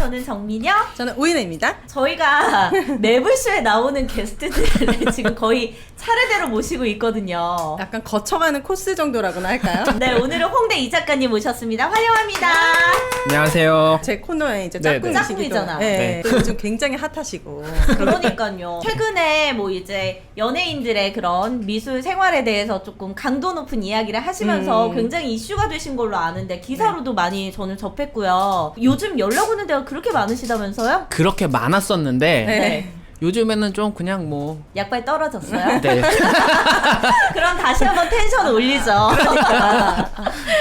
저는 정민영. 저는 우인혜입니다. 저희가 매불쇼에 나오는 게스트들을 지금 거의 차례대로 모시고 있거든요. 약간 거쳐가는 코스 정도라고나 할까요? 네, 오늘은 홍대 이 작가님 모셨습니다. 환영합니다. 안녕하세요. 제 코너에 이제 네, 짝꿍이시기도 짝꿍이잖아. 네. 또 요즘 굉장히 핫하시고. 그러니까요. 최근에 뭐 이제 연예인들의 그런 미술 생활에 대해서 조금 강도 높은 이야기를 하시면서 굉장히 이슈가 되신 걸로 아는데 기사로도 많이 저는 접했고요. 요즘 연락 오는 데가 그렇게 많으시다면서요? 그렇게 많았었는데 네. 요즘에는 좀 그냥 뭐 약발 떨어졌어요? 네. 그럼 다시 한번 텐션 올리죠.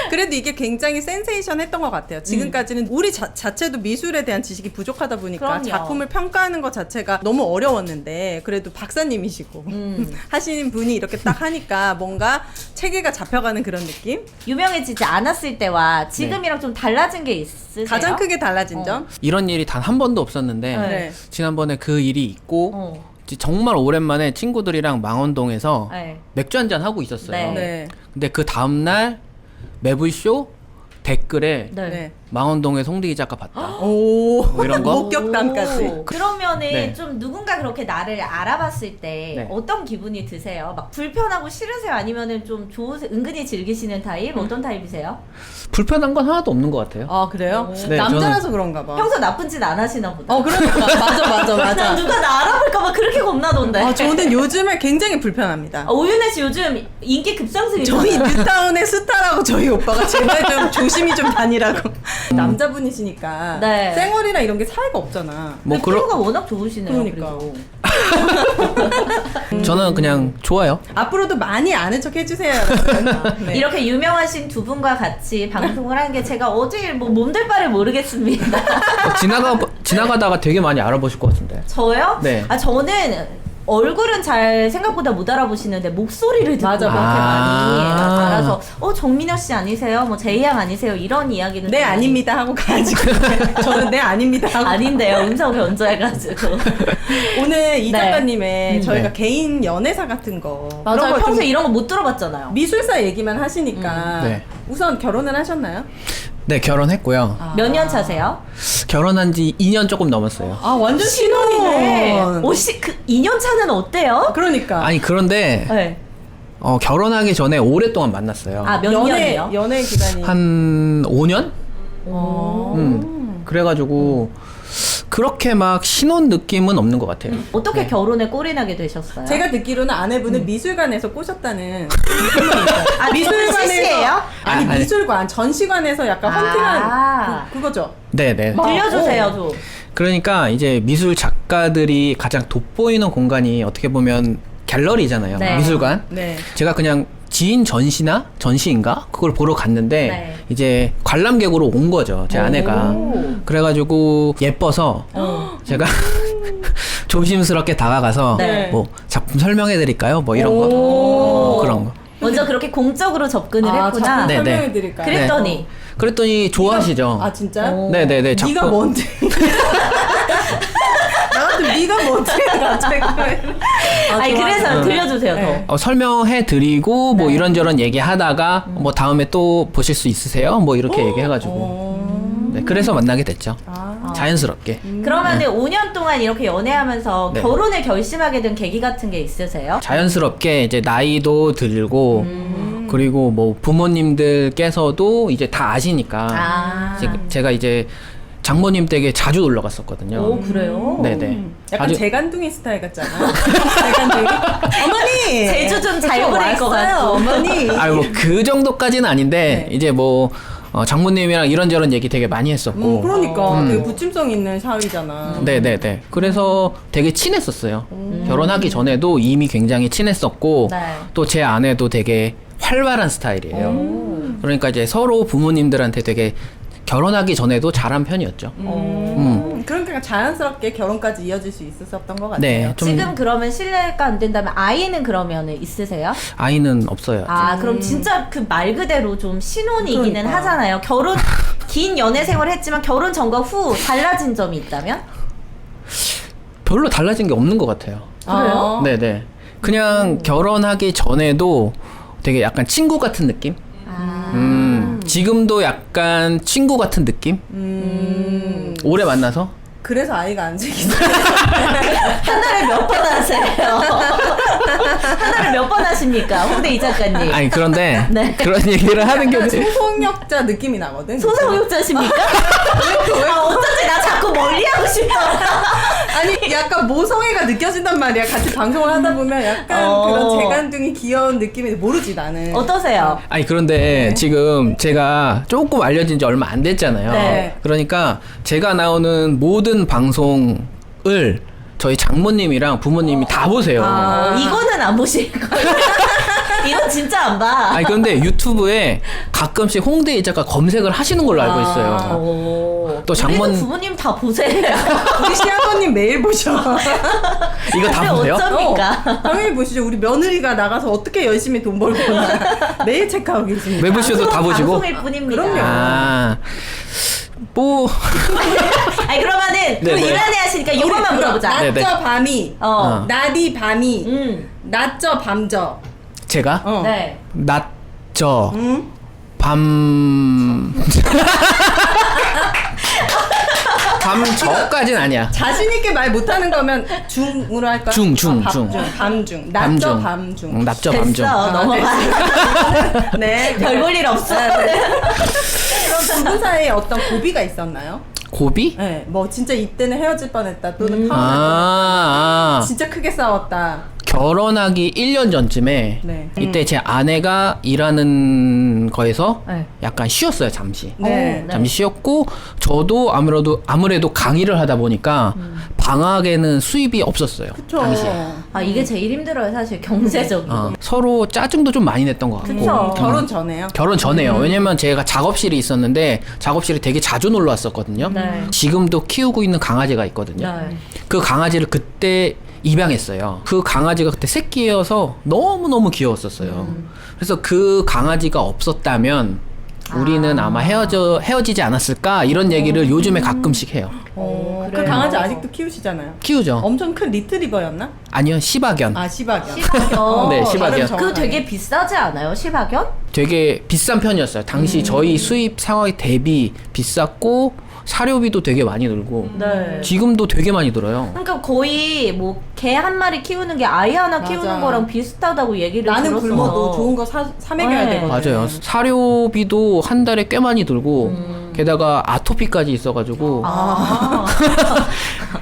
그래도 이게 굉장히 센세이션했던 것 같아요. 지금까지는 우리 자체도 미술에 대한 지식이 부족하다 보니까 그럼요. 작품을 평가하는 것 자체가 너무 어려웠는데 그래도 박사님이시고 하시는 분이 이렇게 딱 하니까 뭔가 체계가 잡혀가는 그런 느낌? 유명해지지 않았을 때와 지금이랑 좀 달라진 게 있으세요? 가장 크게 달라진 점? 이런 일이 단 한 번도 없었는데 네. 지난번에 그 일이 있고 어. 이제 정말 오랜만에 친구들이랑 망원동에서 네. 맥주 한잔 하고 있었어요. 네. 네. 근데 그 다음날 매불쇼 댓글에 네. 네. 망원동의 송대기 작가 봤다. 오. 뭐 이런 거? 목격담까지. 오, 그러면은 네. 좀 누군가 그렇게 나를 알아봤을 때 네. 어떤 기분이 드세요? 막 불편하고 싫으세요? 아니면은 좀 좋으세요? 은근히 즐기시는 타입? 어떤 타입이세요? 불편한 건 하나도 없는 것 같아요. 아, 그래요? 네, 남자라서 그런가 봐. 평소 나쁜 짓 안 하시나 보다. 그러니까. 맞아. 난 누가 나 알아볼까봐 그렇게 겁나던데. 아, 저는 요즘에 굉장히 불편합니다. 오윤혜 씨 요즘 인기 급상승이잖아요. 저희 뉴타운의 스타라고 저희 오빠가 제발 좀 조심히 좀 다니라고. 남자분이시니까 네. 쌩얼이나 이런 게 사이가 없잖아. 뭐 피부가 워낙 좋으시네요. 그러니까. 그리고. 저는 그냥 좋아요. 앞으로도 많이 아는 척 해주세요, 여러분. 네. 이렇게 유명하신 두 분과 같이 방송을 한 게 제가 어제 뭐 몸둘 바를 모르겠습니다. 지나가다가 되게 많이 알아보실 것 같은데. 저요? 네. 아 저는 얼굴은 잘 생각보다 못 알아보시는데 목소리를 듣고 맞아. 그렇게 많이 아. 알아서 정민여 씨 아니세요? 뭐 제이양 아니세요? 이런 이야기는 네, 좀 아닙니다 하고 가지고. 저는 네, 아닙니다 하고. 아닌데요. 음성 변조해가지고. 오늘 이 네. 작가님의 저희가 네. 개인 연애사 같은 거. 맞아요. 그런 거 좀 평소에 이런 거 못 들어봤잖아요. 미술사 얘기만 하시니까. 네. 우선 결혼을 하셨나요? 네, 결혼했고요. 몇 년 차세요? 결혼한 지 2년 조금 넘었어요. 아, 완전 네. 신혼이네. 혹시 그 2년 차는 어때요? 그러니까. 아니 그런데 네. 결혼하기 전에 오랫동안 만났어요. 아, 몇 년이요? 연애 기간이. 한 5년? 오. 그래가지고 그렇게 막 신혼 느낌은 없는 것 같아요. 어떻게 결혼에 꼴이 나게 되셨어요? 제가 듣기로는 아내분은 미술관에서 꼬셨다는. 아, 미술관이에요? 아니, 아니. 미술관 전시관에서 약간 헌팅한 아. 그거죠. 네네. 들려주세요, 좀. 그러니까 이제 미술 작가들이 가장 돋보이는 공간이 어떻게 보면 갤러리잖아요. 네. 미술관. 네. 제가 그냥 지인 전시인가 그걸 보러 갔는데 네. 이제 관람객으로 온 거죠, 제 아내가. 그래가지고 예뻐서 제가 조심스럽게 다가가서 네. 뭐 작품 설명해 드릴까요? 뭐 이런 거. 그런 거. 먼저 그렇게 공적으로 접근을 했구나. 작품 네, 네. 설명해 드릴까요? 그랬더니 그랬더니 좋아하시죠. 아, 진짜? 오. 네네네. 네가 뭔데? 나한테 네가 뭔데? 갑자기. 아니 그래서 들려주세요, 네. 더. 설명해 드리고 뭐 네. 이런저런 얘기하다가 뭐 다음에 또 보실 수 있으세요? 뭐 이렇게 얘기해가지고 네, 그래서 만나게 됐죠. 자연스럽게. 그러면은 5년 동안 이렇게 연애하면서 네. 결혼을 결심하게 된 계기 같은 게 있으세요? 자연스럽게 이제 나이도 들고 그리고 뭐 부모님들께서도 이제 다 아시니까 아. 제가 이제 장모님 댁에 자주 놀러 갔었거든요. 오, 그래요? 네네. 약간 아주- 재간둥이 스타일 같잖아. 재간둥이. 어머니. 제주 좀 잘 저 부릴 것 왔어요, 같고. 어머니. 아니 뭐 그 정도까지는 아닌데 네. 이제 뭐 장모님이랑 이런저런 얘기 되게 많이 했었고. 그러니까 되게 부침성 있는 사위잖아. 네네네. 그래서 되게 친했었어요. 결혼하기 전에도 이미 굉장히 친했었고, 네. 또 제 아내도 되게 활발한 스타일이에요. 그러니까 이제 서로 부모님들한테 되게 결혼하기 전에도 잘한 편이었죠. 그러니까 자연스럽게 결혼까지 이어질 수 있었던 것 같아요. 네, 좀 지금 그러면 실례가 안 된다면 아이는 그러면은 있으세요? 아이는 없어요. 아 그럼 진짜 그 말 그대로 좀 신혼이기는 그러니까. 하잖아요. 긴 연애 생활을 했지만 결혼 전과 후 달라진 점이 있다면? 별로 달라진 게 없는 것 같아요. 그래요? 네네. 그냥 결혼하기 전에도 되게 약간 친구 같은 느낌? 지금도 약간 친구 같은 느낌? 오래 만나서? 그래서 아이가 안 생기죠. 한 달에 몇 번 하세요? 한 달에 몇 번 하십니까? 홍대 이 작가님. 아니 그런데 네. 그런 얘기를 하는 게 소속력자 느낌이 나거든. 소상공인자십니까? 아, 어쩐지 나 자꾸 멀리하고 싶다. 아니 약간 모성애가 느껴진단 말이야. 같이 방송을 하다 보면 약간 그런 재간둥이 귀여운 느낌이 모르지 나는. 어떠세요? 아니 그런데 지금 제가 조금 알려진 지 얼마 안 됐잖아요. 네. 그러니까 제가 나오는 모든 방송을 저희 장모님이랑 부모님이 다 보세요. 이거는 안 보실 거예요. 이건 진짜 안 봐. 아니 그런데 유튜브에 가끔씩 홍대 이 작가 검색을 하시는 걸로 알고 있어요. 오. 또 장모님- 우리도 부모님 다 보세요. 우리 시아버님 매일 보셔. 이거 다 근데 보세요? 어쩝니까? 당연히 보시죠. 우리 며느리가 나가서 어떻게 열심히 돈 벌고 오나 매일 체크하고 계십니다. 매부쇼도 다 보시고. 방송일 뿐입니다. 그럼요. 아, 뭐 아니 그러면은 또 네, 네. 일하네 하시니까 이것만 물어보자. 네, 네. 낮저 밤이 어. 낮이 밤이 낮저 밤저. 제가 어. 네. 낮저 응? 밤 밤저까진 아니야. 자신 있게 말 못하는 거면 중으로 할까? 중, 중, 밤중. 중. 밤중. 낮저 밤중. 응, 낮저 밤중. 됐어. 넘어가. 네. 별 볼 일 없어. 그럼 두 분 사이에 어떤 고비가 있었나요? 고비? 네. 뭐 진짜 이때는 헤어질 뻔했다. 또는 아, 진짜 크게 싸웠다. 결혼하기 1년 전쯤에 네. 이때 제 아내가 일하는 거에서 네. 약간 쉬었어요, 잠시. 네. 잠시 쉬었고 저도 아무래도 강의를 하다 보니까 방학에는 수입이 없었어요. 그쵸. 당시에. 아 이게 제일 힘들어요 사실 경제적으로. 서로 짜증도 좀 많이 냈던 것 같고. 그쵸. 결혼 전에요? 결혼 전에요. 왜냐면 제가 작업실이 있었는데 작업실에 되게 자주 놀러 왔었거든요. 네. 지금도 키우고 있는 강아지가 있거든요. 네. 그 강아지를 그때 입양했어요. 그 강아지가 그때 새끼여서 너무너무 귀여웠었어요. 그래서 그 강아지가 없었다면 우리는 아마 헤어지지 않았을까 이런 얘기를 요즘에 가끔씩 해요. 그 그래요. 강아지 아직도 키우시잖아요. 키우죠. 엄청 큰 리트리버였나? 아니요, 시바견. 아 시바견. 시바견. 네, 시바견. 발음 그거 정확하네. 되게 비싸지 않아요 시바견? 되게 비싼 편이었어요. 당시 저희 수입 상황이 대비 비쌌고 사료비도 되게 많이 들고 네. 지금도 되게 많이 들어요. 그러니까 거의 뭐 개 한 마리 키우는 게 아이 하나 맞아. 키우는 거랑 비슷하다고 얘기를 나는 들었어서. 굶어도 좋은 거 사 먹여야 네. 되거든. 맞아요. 사료비도 한 달에 꽤 많이 들고 게다가 아토피까지 있어가지고 아.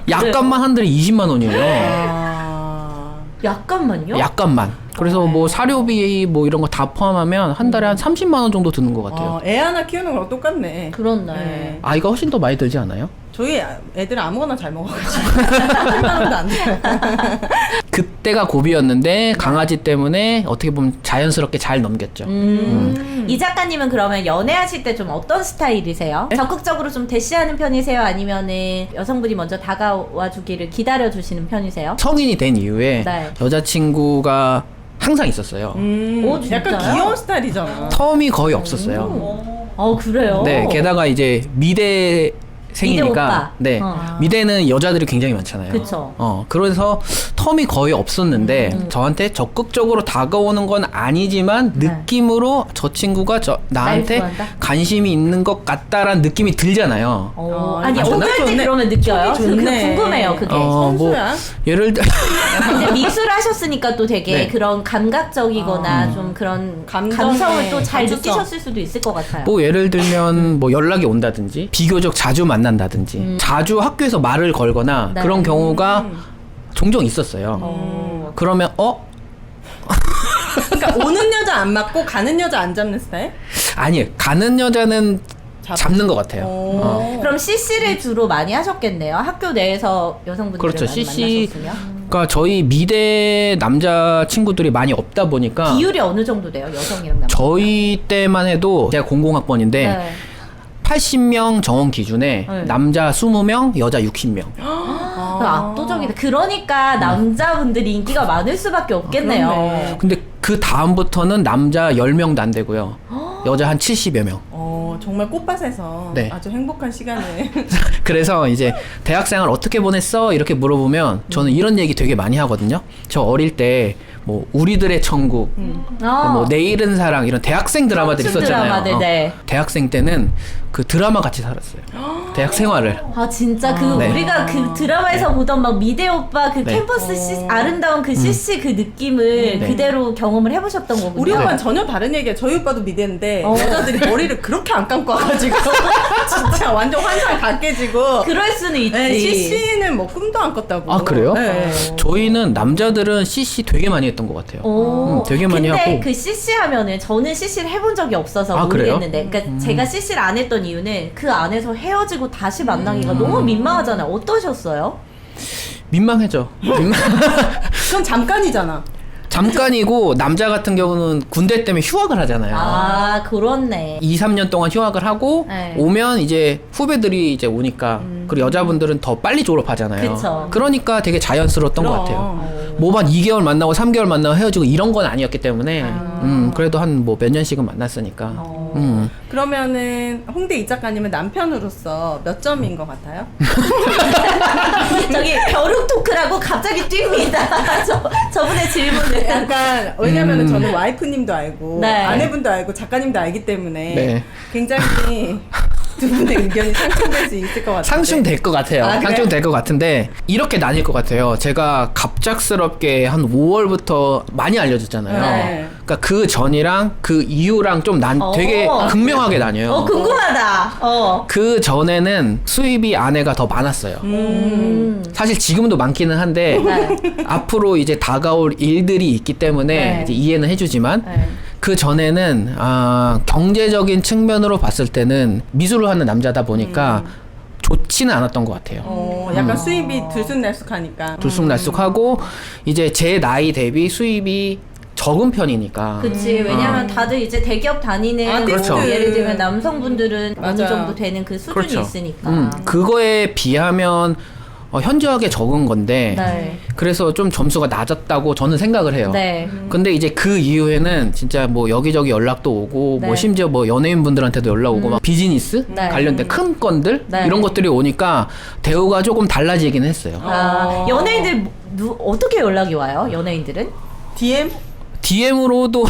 약값만 한 달에 20만 원이에요. 아. 약간만요? 약값만. 그래서 뭐 사료비 뭐 이런 거 다 포함하면 한 달에 한 30만 원 정도 드는 것 같아요. 애 하나 키우는 거랑 똑같네. 그렇네. 네. 아이가 훨씬 더 많이 들지 않아요? 저희 애들 아무거나 잘 먹어가지고 30만 원도 안 돼요. 그때가 고비였는데 강아지 때문에 어떻게 보면 자연스럽게 잘 넘겼죠. 이 작가님은 그러면 연애하실 때 좀 어떤 스타일이세요? 적극적으로 좀 대시하는 편이세요? 아니면은 여성분이 먼저 다가와 주기를 기다려 주시는 편이세요? 성인이 된 이후에 네. 여자친구가 항상 있었어요. 오, 진짜요? 약간 귀여운 스타일이잖아. 텀이 거의 없었어요. 그래요? 네, 게다가 이제 미대 미대생이니까 오빠. 네, 미대는 여자들이 굉장히 많잖아요. 그쵸. 그래서 텀이 거의 없었는데 저한테 적극적으로 다가오는 건 아니지만 네. 느낌으로 저 친구가 나한테 좋아한다? 관심이 있는 것 같다라는 느낌이 들잖아요. 아니 촉이 어떨 때 좋네. 그러면 느껴요? 촉이 좋네. 궁금해요 그게. 뭐 선수야? 예를 들어 근데 미술 하셨으니까 또 되게 네. 그런 감각적이거나 좀 그런 감정의 감성을 또 잘 감수성. 느끼셨을 수도 있을 것 같아요. 뭐 예를 들면 뭐 연락이 온다든지 비교적 자주 만난다든지 자주 학교에서 말을 걸거나 네. 그런 경우가 종종 있었어요. 그러면 그러니까 오는 여자 안 맞고 가는 여자 안 잡는 스타일? 아니 가는 여자는 잡는 것 같아요. 그럼 CC를 주로 많이 하셨겠네요. 학교 내에서 여성분들을 그렇죠. 많이 CC 만나셨으면. 그러니까 저희 미대 남자 친구들이 많이 없다 보니까 비율이 어느 정도 돼요? 여성이랑 남자? 저희 때만 해도 제가 00학번인데 네. 80명 정원 기준에 네. 남자 20명, 여자 60명. 압도적이다. 그러니까 남자분들이 인기가 많을 수밖에 없겠네요. 그렇네. 근데 그 다음부터는 남자 10명도 안 되고요. 여자 한 70여 명. 정말 꽃밭에서 네. 아주 행복한 시간을. 그래서 이제 대학생활 어떻게 보냈어? 이렇게 물어보면 저는 이런 얘기 되게 많이 하거든요. 저 어릴 때 뭐 우리들의 천국, 뭐 내일은 사랑 이런 대학생 드라마들이 청춘 있었잖아요. 드라마들, 네. 대학생 때는 그 드라마 같이 살았어요. 대학 생활을. 아 진짜 그 네. 우리가 그 드라마에서 보던 막 미대 오빠 그 네. 캠퍼스 아름다운 그 CC 그 느낌을 네. 그대로 경험을 해보셨던 거군요. 우리 오빠는 전혀 다른 얘기야. 저희 오빠도 미대인데 어. 여자들이 머리를 그렇게 안 감고 와가지고 진짜 완전 환상 다 깨지고. 그럴 수는 있지. 네, CC는 뭐 꿈도 안 꿨다고. 아 그래요? 네. 저희는 남자들은 CC 되게 많이 했던 것 같아요. 오, 되게 많이 근데 하고. 그 CC 하면은 저는 CC를 해본 적이 없어서 아, 모르겠는데, 그러니까 제가 CC를 안 했던 이유는 그 안에서 헤어지고 다시 만나기가 너무 민망하잖아요. 어떠셨어요? 민망해져. 그럼 잠깐이잖아. 잠깐이고 남자 같은 경우는 군대 때문에 휴학을 하잖아요. 아, 그렇네. 2, 3년 동안 휴학을 하고 네. 오면 이제 후배들이 이제 오니까 그리고 여자분들은 더 빨리 졸업하잖아요. 그쵸. 그러니까 되게 자연스러웠던 것 같아요. 뭐 한 2개월 만나고 3개월 만나고 헤어지고 이런 건 아니었기 때문에 그래도 한 뭐 몇 년씩은 만났으니까. 그러면은 홍대 이 작가님은 남편으로서 몇 점인 것 같아요? 저기 벼룩 토크라고 갑자기 뜁니다. 저분의 질문을. 약간 왜냐면은 저는 와이프님도 알고 네. 아내분도 알고 작가님도 알기 때문에 네. 굉장히 두 분의 의견이 상충될 수 있을 것 같아요. 상충될 것 같아요. 아, 그래요? 상충될 것 같은데 이렇게 나뉠 것 같아요. 제가 갑작스럽게 한 5월부터 많이 알려졌잖아요. 네. 그러니까 그 전이랑 그 이후랑 좀 되게 극명하게 나뉘어요. 궁금하다. 그 전에는 수입이 아내가 더 많았어요. 사실 지금도 많기는 한데 네. 앞으로 이제 다가올 일들이 있기 때문에 네. 이제 이해는 해주지만 네. 그 전에는 경제적인 측면으로 봤을 때는 미술을 하는 남자다 보니까 좋지는 않았던 것 같아요. 약간 수입이 들쑥날쑥하니까. 들쑥날쑥하고 이제 제 나이 대비 수입이 적은 편이니까. 그치. 왜냐면 다들 이제 대기업 다니는 아, 뭐 그렇죠. 예를 들면 남성분들은 어느 맞아요. 정도 되는 그 수준이 그렇죠. 있으니까. 그거에 비하면 현저하게 적은 건데 네. 그래서 좀 점수가 낮았다고 저는 생각을 해요. 네. 근데 이제 그 이후에는 진짜 뭐 여기저기 연락도 오고 네. 뭐 심지어 뭐 연예인분들한테도 연락 오고 막 비즈니스 네. 관련된 큰 건들 네. 이런 것들이 오니까 대우가 조금 달라지긴 했어요. 연예인들 어떻게 연락이 와요? 연예인들은? DM? DM으로도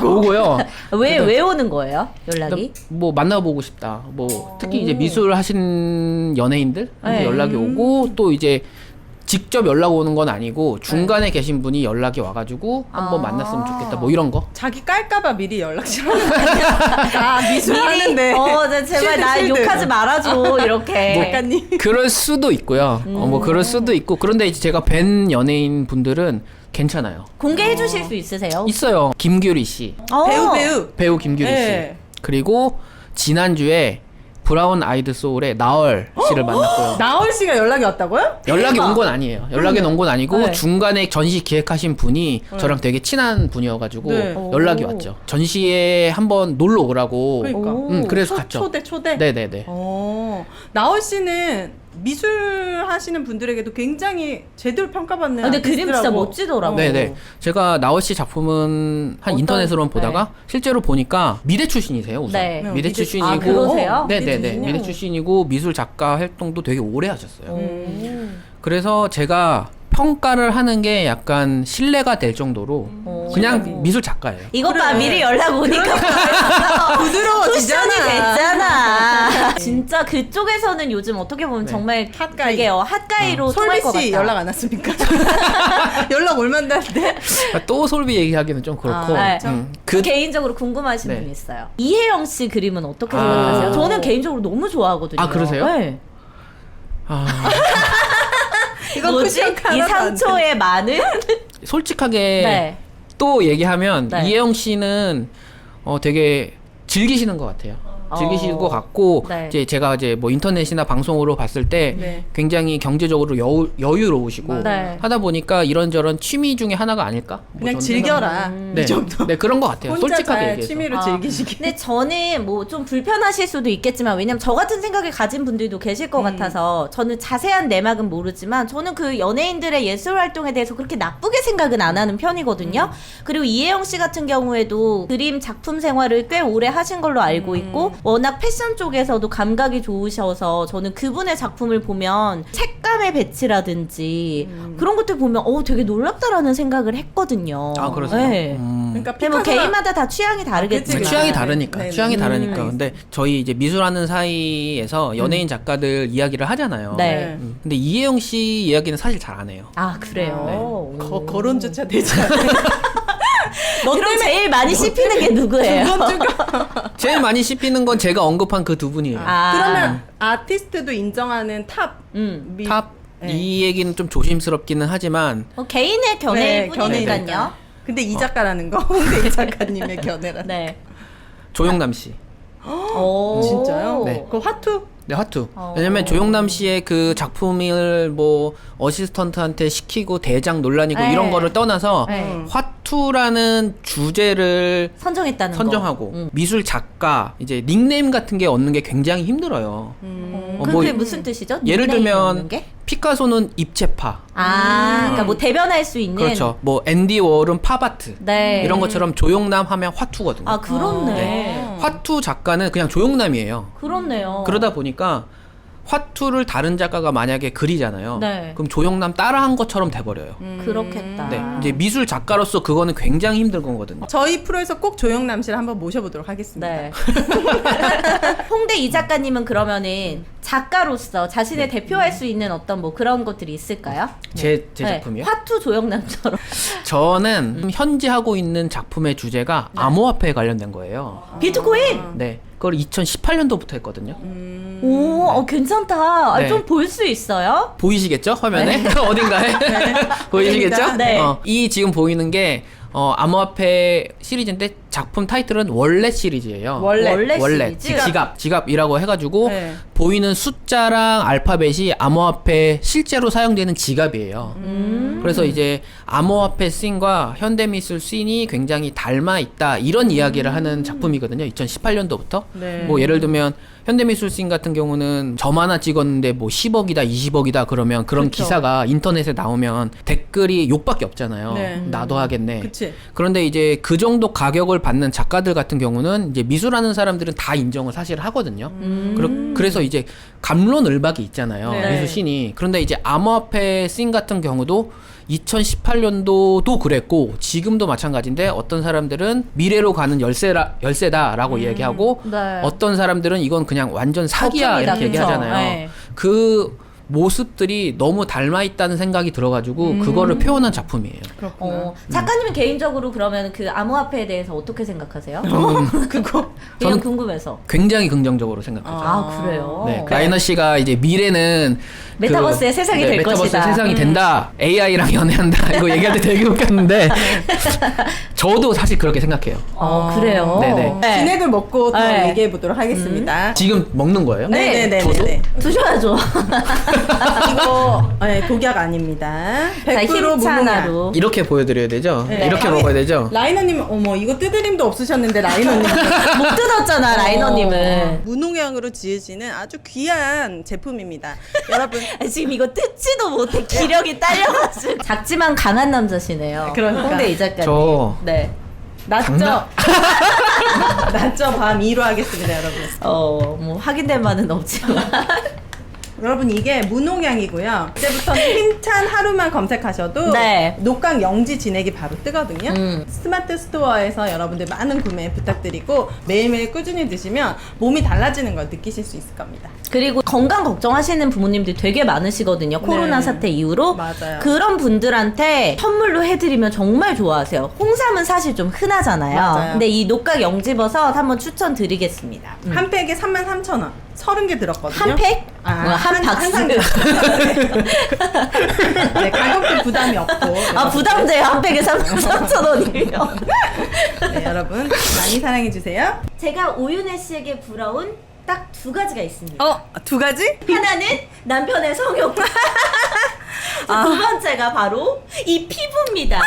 오고요. 왜 오는 거예요? 연락이? 뭐 만나보고 싶다. 뭐 특히 이제 미술 하신 연예인들 네. 연락이 오고 또 이제 직접 연락 오는 건 아니고 중간에 계신 분이 연락이 와가지고 한번 만났으면 좋겠다. 뭐 이런 거. 자기 깔까봐 미리 연락처럼 아 미술 하는데 제발 나 실드. 욕하지 말아줘 이렇게. 작가님 그럴 수도 있고요. 뭐 그럴 수도 있고 그런데 이제 제가 뵌 연예인 분들은 괜찮아요. 공개해 주실 수 있으세요? 있어요. 김규리 씨, 배우 김규리 네. 씨. 그리고 지난주에 브라운 아이드 소울의 나얼 씨를 만났고요. 나얼 씨가 연락이 왔다고요? 연락이 온 건 아니에요. 연락이 온 건 아니고 네. 중간에 전시 기획하신 분이 저랑 되게 친한 분이어가지고 네. 연락이 오. 왔죠. 전시에 한번 놀러 오라고. 그러니까. 그래서 갔죠. 초대. 네네네. 나얼 씨는 미술 하시는 분들에게도 굉장히 제대로 평가받는 근데 그림 진짜 아티스트라고. 멋지더라고. 네네. 제가 나얼 씨 작품은 한 인터넷으로만 보다가 실제로 보니까 미대 출신이세요. 우선. 네. 미대 출신이고. 아, 그러세요? 네네네. 미대 출신이고 미술 작가 활동도 되게 오래 하셨어요. 그래서 제가 평가를 하는 게 약간 신뢰가 될 정도로 그냥 미술 작가예요. 이것 봐 그래. 미리 연락 오니까 벌써 부드러워지잖아. 쿠션이 됐잖아. 진짜 그쪽에서는 요즘 어떻게 보면 네. 정말 핫가이. 되게 핫가이로 통할 것 솔비 씨 같다. 연락 안 왔습니까? 연락 올만한데. 또 솔비 얘기하기는 좀 그렇고. 네. 그 개인적으로 궁금하신 네. 분이 있어요. 이혜영 씨 그림은 어떻게 생각하세요? 저는 개인적으로 너무 좋아하거든요. 아, 그러세요? 네. 이거 뭐지? 쿠션 이 하나도 안 돼. 상처에 많은? 솔직하게 네. 또 얘기하면 네. 이혜영 씨는 되게 즐기시는 것 같아요. 즐기시는 것 같고 네. 이제 제가 이제 뭐 인터넷이나 방송으로 봤을 때 네. 굉장히 경제적으로 여유로우시고 네. 하다 보니까 이런저런 취미 중에 하나가 아닐까? 뭐 그냥 저는 즐겨라. 네. 이 정도. 네 그런 것 같아요. 혼자 솔직하게 잘 얘기해서. 취미로 아. 즐기시기. 근데 저는 뭐 좀 불편하실 수도 있겠지만 왜냐면 저 같은 생각을 가진 분들도 계실 것 같아서 저는 자세한 내막은 모르지만 저는 그 연예인들의 예술 활동에 대해서 그렇게 나쁘게 생각은 안 하는 편이거든요. 그리고 이혜영 씨 같은 경우에도 그림 작품 생활을 꽤 오래 하신 걸로 알고 있고 워낙 패션 쪽에서도 감각이 좋으셔서 저는 그분의 작품을 보면 색감의 배치라든지 그런 것들 보면 되게 놀랍다라는 생각을 했거든요. 아, 그러세요? 네. 그러니까 근데 뭐 피카소가- 개인마다 다 취향이 다르겠지만 그치. 취향이 네. 다르니까. 네. 취향이 다르니까. 알겠습니다. 근데 저희 이제 미술하는 사이에서 연예인 작가들 이야기를 하잖아요. 네. 근데 이혜영 씨 이야기는 사실 잘 안 해요. 아 그래요. 오. 거론조차 되지 않아요. 그럼 제일 많이 씹히는 게 누구예요? 제일 많이 씹히는 건 제가 언급한 그 두 분이에요. 아. 그러면 아티스트도 인정하는 탑 탑. 네. 이 얘기는 좀 조심스럽기는 하지만 개인의 견해일 네, 뿐이니까요. 견해니까. 근데 이 작가라는 거 홍대 이 작가님의 견해라는. 네. 조용남 씨. 오. 진짜요? 네. 그 화투? 네, 화투. 왜냐면 조용남 씨의 그 작품을 뭐 어시스턴트한테 시키고 대장 논란이고 네. 이런 거를 떠나서 네. 화투라는 주제를 선정했다는 선정하고 거. 미술 작가 이제 닉네임 같은 게 얻는 게 굉장히 힘들어요. 그게 뭐 무슨 뜻이죠? 예를 닉네임 들면 얻는 게? 피카소는 입체파. 그러니까 뭐 대변할 수 있는. 그렇죠. 뭐 앤디 워홀은 팝아트. 네. 이런 것처럼 조용남 하면 화투거든요. 아 그렇네. 네. 화투 작가는 그냥 조용남이에요. 그렇네요. 그러다 보니까 화투를 다른 작가가 만약에 그리잖아요. 네. 그럼 조용남 따라한 것처럼 돼버려요. 그렇겠다. 네. 이제 미술 작가로서 그거는 굉장히 힘든 거거든요. 저희 프로에서 꼭 조영남 씨를 한번 모셔보도록 하겠습니다. 네. 홍대 이 작가님은 그러면은 작가로서 자신을 대표할 수 있는 어떤 뭐 그런 것들이 있을까요? 제 네. 작품이요? 화투 조영남처럼. 저는 현재 하고 있는 작품의 주제가 암호화폐에 관련된 거예요. 비트코인. 네. 그걸 2018년도부터 했거든요. 오, 괜찮다. 네. 좀 볼 수 있어요? 보이시겠죠? 화면에? 어딘가에? 보이시겠죠? 보입니다. 네. 이 지금 보이는 게 암호화폐 시리즈인데 작품 타이틀은 원래 시리즈예요. 원래 원래 시리즈? 지갑이라고 해가지고 네. 보이는 숫자랑 알파벳이 암호화폐 실제로 사용되는 지갑이에요. 그래서 이제 암호화폐 씬과 현대미술 씬이 굉장히 닮아 있다 이런 이야기를 하는 작품이거든요. 2018년도부터. 네. 뭐 예를 들면 현대미술 씬 같은 경우는 점 하나 찍었는데 뭐 10억이다 20억이다 그러면 그런 그쵸. 기사가 인터넷에 나오면 댓글이 욕밖에 없잖아요. 네. 나도 하겠네. 그치. 그런데 이제 그 정도 가격을 받는 작가들 같은 경우는 이제 미술하는 사람들은 다 인정을 사실 하거든요. 그래서 이제 감론을박이 있잖아요. 네. 미술 씬이. 그런데 이제 암호화폐 씬 같은 경우도 2018년도도 그랬고 지금도 마찬가지인데 어떤 사람들은 미래로 가는 열쇠다라고 얘기하고 네. 어떤 사람들은 이건 그냥 완전 사기야 거품이다, 이렇게 그쵸? 얘기하잖아요. 네. 그 모습들이 너무 닮아 있다는 생각이 들어가지고 그거를 표현한 작품이에요. 그렇구나. 작가님은 개인적으로 그러면 그 암호화폐에 대해서 어떻게 생각하세요? 그거. 그냥 저는 궁금해서. 굉장히 긍정적으로 생각하죠. 아, 그래요? 네, 라이너 씨가 이제 미래는 메타버스의 세상이 될 메타버스의 것이다. 세상이 된다. AI랑 연애한다. 이거 얘기할 때 되게 웃겼는데 저도 사실 그렇게 생각해요. 그래요? 네네. 네. 진액을 먹고 더 네. 얘기해 보도록 하겠습니다. 지금 먹는 거예요? 네네네. 저도? 드셔야죠. 이거 독약 아닙니다. 자, 100% 힘찬 무농약. 하루. 이렇게 보여드려야 되죠? 네. 이렇게 먹어야 되죠? 라이너님 어머 이거 뜯으림도 없으셨는데 라이너님 못 뜯었잖아, 라이너님은. 무농약으로 지으시는 아주 귀한 제품입니다. 여러분 지금 이거 뜯지도 못해 기력이 딸려가지고. 작지만 강한 남자시네요. 그러니까. 홍대 이 작가님. 저 네. 낮죠? 낮죠 밤 2로 하겠습니다 여러분. 뭐 확인된 바는 없지만. 여러분 이게 무농약이고요. 이제부터는 힘찬 하루만 검색하셔도 네. 녹강 영지 진액이 바로 뜨거든요. 스마트 스토어에서 여러분들 많은 구매 부탁드리고 매일매일 꾸준히 드시면 몸이 달라지는 걸 느끼실 수 있을 겁니다. 그리고 건강 걱정하시는 부모님들이 되게 많으시거든요. 코로나 네. 사태 이후로. 맞아요. 그런 분들한테 선물로 해드리면 정말 좋아하세요. 홍삼은 사실 좀 흔하잖아요. 맞아요. 근데 이 녹각 영지버섯 한번 추천드리겠습니다. 한 팩에 33,000원 30개 들었거든요. 한 팩? 한 박스? 상에. 네, 가격도 부담이 없고. 아, 부담돼요. 한 팩에 3,000원이면. 네, 여러분 많이 사랑해 주세요. 제가 오윤혜 씨에게 부러운 딱 두 가지가 있습니다. 두 가지? 하나는 남편의 성욕. 두 번째가 바로 이 피부입니다.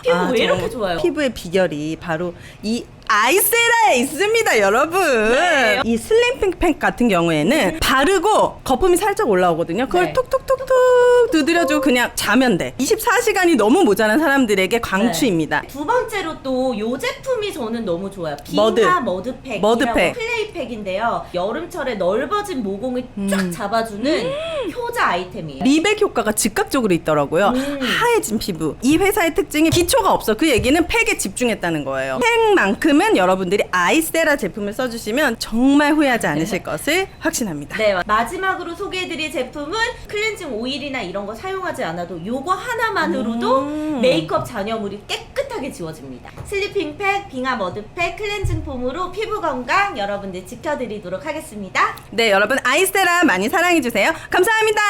피부 왜 저 이렇게 좋아요? 피부의 비결이 바로 이 아이세라에 있습니다, 여러분. 네. 이 슬림핑 팩 같은 경우에는 바르고 거품이 살짝 올라오거든요. 그걸 네. 톡톡톡톡 두드려주고 그냥 자면 돼. 24시간이 너무 모자란 사람들에게 광추입니다. 두 번째로 또 요 제품이 저는 너무 좋아요. 머드. 빙하 머드팩. 머드팩. 플레이팩인데요. 여름철에 넓어진 모공을 쫙 잡아주는 효자 아이템이에요. 미백 효과가 즉각적으로 있더라고요. 하얘진 피부. 이 회사의 특징이 기초가 없어. 그 얘기는 팩에 집중했다는 거예요. 팩만큼은 여러분들이 아이세라 제품을 써주시면 정말 후회하지 않으실 것을 확신합니다. 네, 마지막으로 소개해드릴 제품은 클렌징 오일이나 이런 거 사용하지 않아도 요거 하나만으로도 메이크업 잔여물이 깨끗하게 지워집니다. 슬리핑 팩, 빙하 머드팩, 클렌징 폼으로 피부 건강 여러분들 지켜드리도록 하겠습니다. 네, 여러분 아이세라 많이 사랑해주세요. 감사합니다.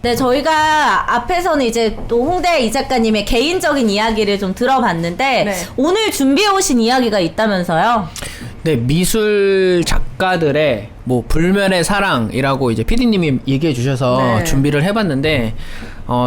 네, 저희가 앞에서는 이제 또 홍대 이 작가님의 개인적인 이야기를 좀 들어봤는데 네. 오늘 준비해 오신 이야기가 있다면서요? 네, 미술 작가들의 뭐 불멸의 사랑이라고 이제 PD님이 얘기해 주셔서 네. 준비를 해봤는데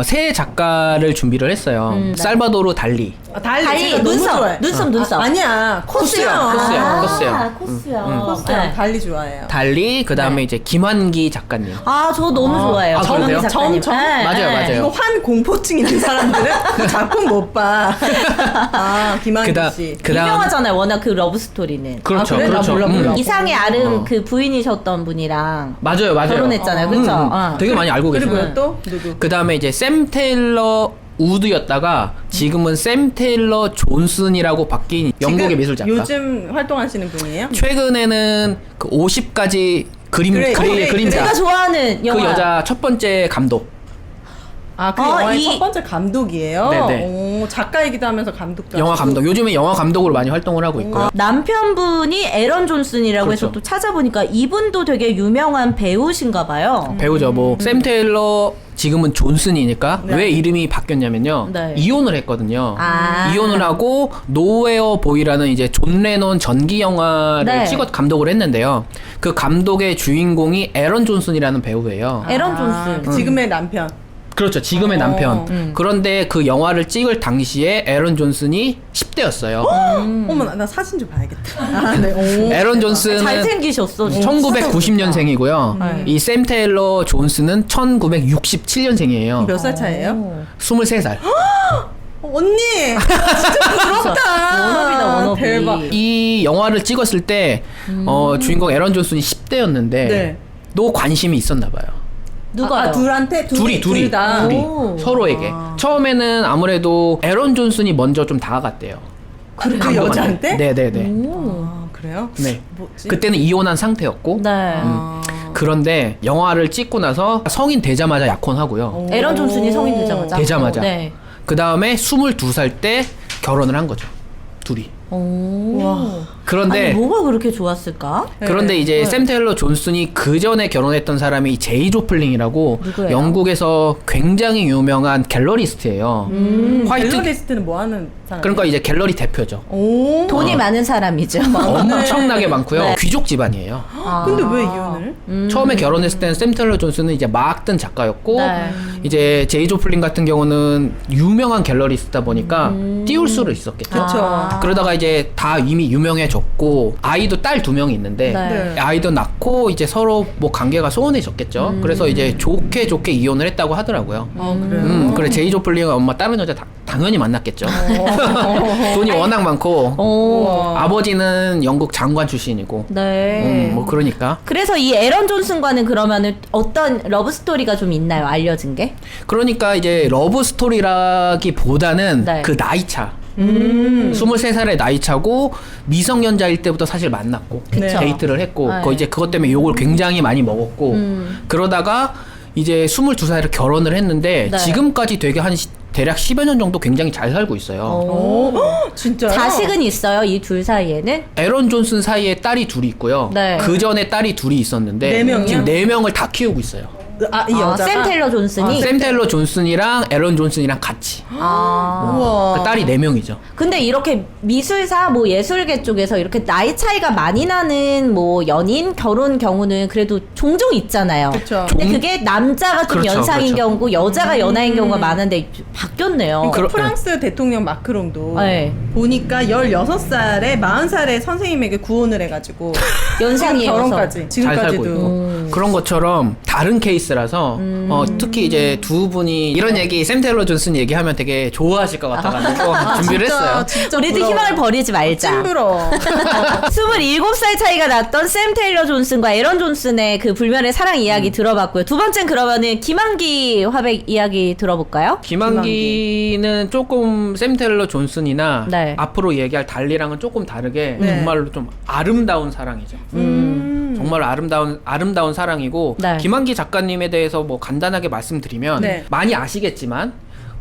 새 작가를 준비를 했어요. 네. 살바도르 달리. 달리 제가 너무 눈썹, 좋아해. 눈썹. 아니야, 코스요. 코스요. 코스요. 코스요. 코스요. 네. 달리 좋아해요. 달리 그다음에 이제 김환기 작가님. 아, 저 너무 좋아해요. 아, 정은미 그러세요? 작가님. 점. 네, 맞아요, 네. 맞아요. 이거 환 공포증 있는 사람들은 그 작품 못 봐. 아, 김한기 씨. 유명하잖아요. 워낙 그 러브 스토리는. 그렇죠, 아, 그래? 나 그렇죠. 몰라. 이상의 아름 그 부인이셨던 분이랑 맞아요. 결혼했잖아요. 그렇죠? 되게 많이 알고 계세요. 그리고요 또 누구? 그 다음에 이제 샘 테일러 우드였다가 지금은 샘 테일러 존슨이라고 바뀐 영국의 지금 미술 작가. 요즘 활동하시는 분이에요? 최근에는 그 50가지 그레이. 그레이의 그림자. 제가 좋아하는 그 영화. 여자 첫 번째 감독. 아, 그 어, 영화의 이- 첫 번째 감독이에요? 네네. 오, 작가이기도 하면서 감독도 영화 하시고. 감독. 요즘에 영화 감독으로 많이 활동을 하고 있고요. 남편분이 에런 존슨이라고 그렇죠. 해서 또 찾아보니까 이분도 되게 유명한 배우신가 봐요. 배우죠. 뭐 샘 테일러 지금은 존슨이니까 네. 왜 이름이 바뀌었냐면요. 네. 이혼을 했거든요. 아. 이혼을 하고 노웨어 보이라는 이제 존 레논 전기 영화를 네. 찍어 감독을 했는데요. 그 감독의 주인공이 에런 존슨이라는 배우예요. 에런 존슨. 지금의 남편. 그렇죠. 지금의 남편. 그런데 그 영화를 찍을 당시에 에런 존슨이 10대였어요. 어머, 나 사진 좀 봐야겠다. 아, 네. 오. 에런 존슨은 잘생기셨어. 진짜. 1990년생이고요. 네. 이 샘 테일러 존슨은 1967년생이에요. 몇 살 차이예요? 23살. 언니! 진짜 부럽다. 워너비다, 워너비. 대박. 이 영화를 찍었을 때 주인공 에런 존슨이 10대였는데 네. 또 관심이 있었나 봐요. 누가요? 아, 둘한테? 둘이 둘 다? 오. 서로에게. 처음에는 아무래도 에런 존슨이 먼저 좀 다가갔대요. 그 감독한테. 여자한테? 네네네. 아, 그래요? 네. 뭐지? 그때는 이혼한 상태였고 네. 아. 그런데 영화를 찍고 나서 성인 되자마자 약혼하고요. 에런 존슨이 성인 되자마자. 되자마자. 네. 그 다음에 22살 때 결혼을 한 거죠. 둘이. 오. 와. 그런데 아니, 뭐가 그렇게 좋았을까? 그런데 네. 이제 샘 테일러 존슨이 그 전에 결혼했던 사람이 제이 조플링이라고 누구예요? 영국에서 굉장히 유명한 갤러리스트예요. 화이트 갤러리스트는 뭐 하는 사람? 그러니까 이제 갤러리 대표죠. 오. 돈이 많은 사람이죠. 엄청나게 많고요. 네. 귀족 집안이에요. 근데 왜 이혼을? 처음에 결혼했을 때는 샘 테일러 존슨은 이제 막 뜬 작가였고 네. 이제 제이 조플린 같은 경우는 유명한 갤러리스트다 보니까 띄울 수는 있었겠죠. 그쵸. 아. 그러다가 이제 다 이미 유명해졌고 아이도 딸 2명이 있는데 네. 네. 아이도 낳고 이제 서로 뭐 관계가 소원해졌겠죠. 그래서 이제 좋게 이혼을 했다고 하더라고요. 그래요? 그래 제이 조플링은 엄마 다른 여자 당연히 만났겠죠. 돈이 워낙 많고 오. 아버지는 영국 장관 출신이고 네. 뭐 그러니까 그래서 이 에런 존슨과는 그러면은 어떤 러브 스토리가 좀 있나요? 알려진 게? 그러니까 이제 러브 스토리라기보다는 네. 그 나이 차. 23살의 나이 차고 미성년자일 때부터 사실 만났고 그쵸. 데이트를 했고 네. 이제 그것 때문에 욕을 굉장히 많이 먹었고 그러다가 이제 22살에 결혼을 했는데 네. 지금까지 되게 대략 10여 년 정도 굉장히 잘 살고 있어요. 오. 진짜요? 자식은 있어요? 이 둘 사이에는? 에런 존슨 사이에 딸이 둘이 있고요. 네. 그 전에 딸이 둘이 있었는데 네 명이요? 지금 4명을 다 키우고 있어요. 아, 이 여자가? 샘 테일러 존슨이? 샘 테일러 존슨이랑 에런 존슨이랑 같이. 아. 우와. 그러니까 딸이 4명이죠. 근데 이렇게 미술사 뭐 예술계 쪽에서 이렇게 나이 차이가 많이 나는 뭐 연인 결혼 경우는 그래도 종종 있잖아요. 그쵸. 근데 그게 남자가 좀 그렇죠, 연상인 그렇죠. 경우고 여자가 연하인 경우가 많은데 바뀌었네요. 그러니까 프랑스 대통령 마크롱도 네. 보니까 16살에 40살에 선생님에게 구혼을 해가지고 연상이어서. 결혼까지 잘 살고 지금까지도 있고 그런 것처럼 다른 케이스 엘비스라서 특히 이제 두 분이 이런 얘기 샘 테일러 존슨 얘기하면 되게 좋아하실 것 같아가지고 준비를 했어요. 진짜 우리도 부러워. 희망을 버리지 말자. 찡그러. 27살 차이가 났던 샘 테일러 존슨과 에런 존슨의 그 불멸의 사랑 이야기 들어봤고요. 두 번째는 그러면은 김한기 화백 이야기 들어볼까요? 김한기는 조금 샘 테일러 존슨이나 네. 앞으로 얘기할 달리랑은 조금 다르게 네. 정말로 좀 아름다운 사랑이죠. 정말 아름다운 사랑이고 네. 김한기 작가님에 대해서 뭐 간단하게 말씀드리면 네. 많이 아시겠지만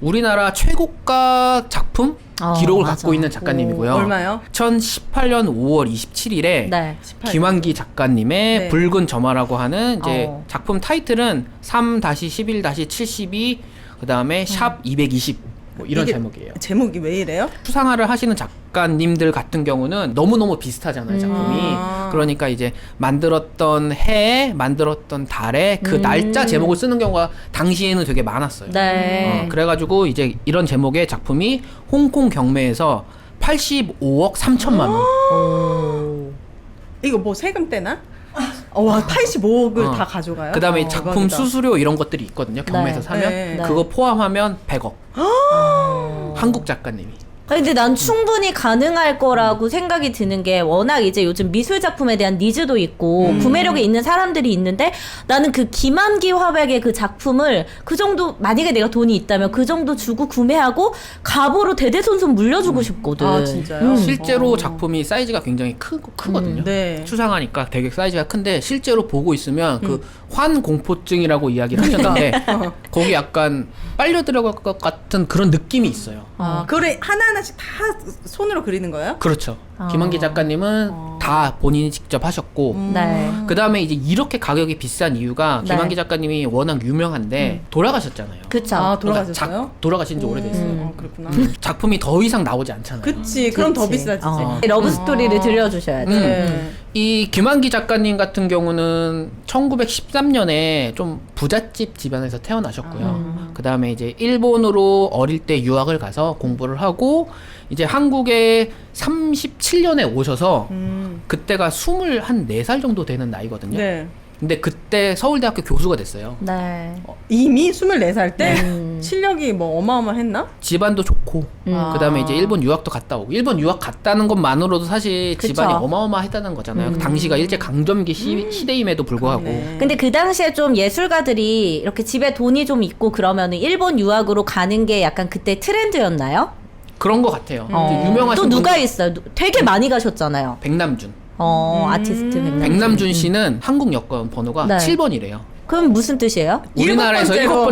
우리나라 최고가 작품 기록을 맞아. 갖고 있는 작가님이고요. 얼마요? 2018년 5월 27일에 네. 18. 김한기 작가님의 네. 붉은 점화라고 하는 이제 작품 타이틀은 3-11-72 그다음에 샵 220 뭐 이런 이게 제목이에요. 제목이 왜 이래요? 수상화를 하시는 작가님들 같은 경우는 너무너무 비슷하잖아요, 작품이. 그러니까 이제 만들었던 해에 만들었던 달에 그 날짜 제목을 쓰는 경우가 당시에는 되게 많았어요. 네. 그래가지고 이제 이런 제목의 작품이 홍콩 경매에서 85억 3천만 원. 이거 뭐 세금 떼나? 와 85억을 다 가져가요? 그 다음에 작품 대박이다. 수수료 이런 것들이 있거든요. 경매에서 네. 사면. 네. 그거 포함하면 100억. 한국 작가님이. 근데 난 충분히 가능할 거라고 생각이 드는 게 워낙 이제 요즘 미술 작품에 대한 니즈도 있고 구매력이 있는 사람들이 있는데 나는 그 김한기 화백의 그 작품을 그 정도 만약에 내가 돈이 있다면 그 정도 주고 구매하고 갑오로 대대손손 물려주고 싶거든. 아 진짜요? 실제로 작품이 사이즈가 굉장히 크거든요. 네. 추상하니까 되게 사이즈가 큰데 실제로 보고 있으면 그 환공포증이라고 이야기를 하셨는데 거기 약간 빨려 들어갈 것 같은 그런 느낌이 있어요. 아, 그거를 하나하나씩 다 손으로 그리는 거예요? 그렇죠. 김한기 작가님은 다 본인이 직접 하셨고 네. 그 다음에 이제 이렇게 가격이 비싼 이유가 네. 김한기 작가님이 워낙 유명한데 돌아가셨잖아요. 그쵸. 아 그러니까 돌아가셨어요? 돌아가신 지 오래됐어요. 그렇구나. 작품이 더 이상 나오지 않잖아요. 그치 그럼 더 그치. 비싸지지. 러브 스토리를 들려주셔야지. 네. 이 김한기 작가님 같은 경우는 1913년에 좀 부잣집 집안에서 태어나셨고요. 그 다음에 이제 일본으로 어릴 때 유학을 가서 공부를 하고 이제 한국에 37년에 오셔서 그때가 24살 정도 되는 나이거든요. 네. 근데 그때 서울대학교 교수가 됐어요. 네. 이미 24살 때 실력이 뭐 어마어마했나? 집안도 좋고 아. 그다음에 이제 일본 유학도 갔다 오고 일본 유학 갔다는 것만으로도 사실 그쵸. 집안이 어마어마했다는 거잖아요. 그 당시가 일제 강점기 시대임에도 불구하고 그러네. 근데 그 당시에 좀 예술가들이 이렇게 집에 돈이 좀 있고 그러면은 일본 유학으로 가는 게 약간 그때 트렌드였나요? 그런 것 같아요. 이제 유명하신 또 누가 분들- 있어요? 되게 많이 가셨잖아요. 백남준. 아티스트 백남준. 백남준 씨는 한국 여권 번호가 네. 7번이래요. 그럼 무슨 뜻이에요? 우리나라에서 일곱